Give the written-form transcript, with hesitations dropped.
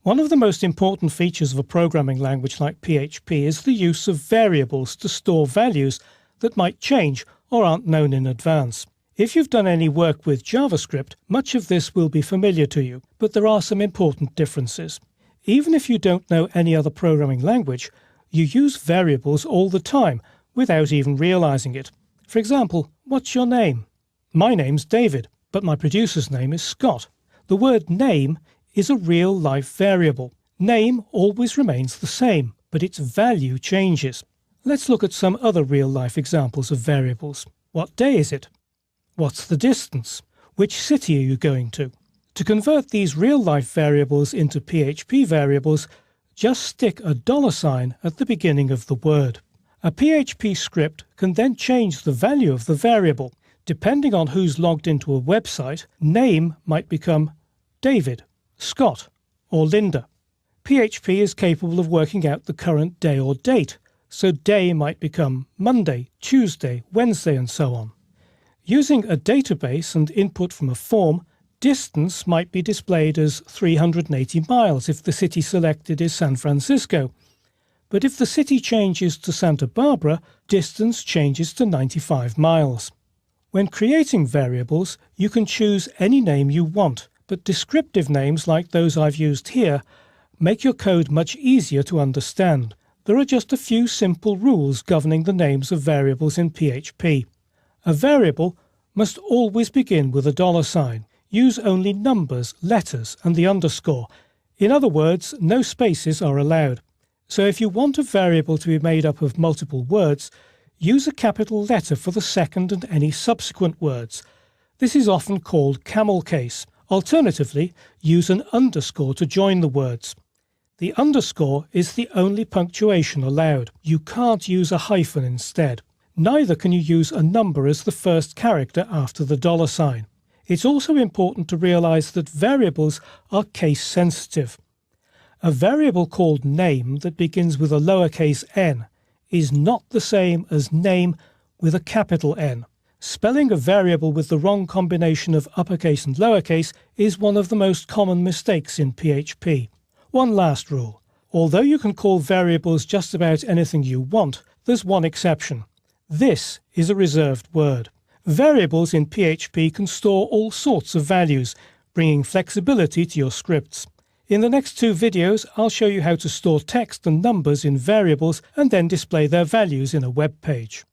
One of the most important features of a programming language like PHP is the use of variables to store values that might change or aren't known in advance. If you've done any work with JavaScript, much of this will be familiar to you, but there are some important differences. Even if you don't know any other programming language, you use variables all the time without even realizing it. For example, what's your name? My name's David, but my producer's name is Scott. The word name is a real-life variable. Name always remains the same, but its value changes. Let's look at some other real-life examples of variables. What day is it? What's the distance? Which city are you going to? To convert these real-life variables into PHP variables, just stick a $sign at the beginning of the word. A PHP script can then change the value of the variable. Depending on who's logged into a website, name might become David, Scott, or Linda. PHP is capable of working out the current day or date, so day might become Monday, Tuesday, Wednesday, and so on. Using a database and input from a form, distance might be displayed as 380 miles if the city selected is San Francisco. But if the city changes to Santa Barbara, distance changes to 95 miles. When creating variables, you can choose any name you want, but descriptive names like those I've used here make your code much easier to understand. There are just a few simple rules governing the names of variables in PHP. A variable must always begin with a $sign. Use only numbers, letters, and the underscore. In other words, no spaces are allowed. So if you want a variable to be made up of multiple words, use a capital letter for the second and any subsequent words. This is often called camel case. Alternatively, use an underscore to join the words. The underscore is the only punctuation allowed. You can't use a hyphen instead. Neither can you use a number as the first character after the $sign. It's also important to realize that variables are case sensitive. A variable called name that begins with a lowercase n is not the same as name with a capital N. Spelling a variable with the wrong combination of uppercase and lowercase is one of the most common mistakes in PHP. One last rule. Although you can call variables just about anything you want, there's one exception. This is a reserved word. Variables in PHP can store all sorts of values, bringing flexibility to your scripts. In the next two videos, I'll show you how to store text and numbers in variables and then display their values in a web page.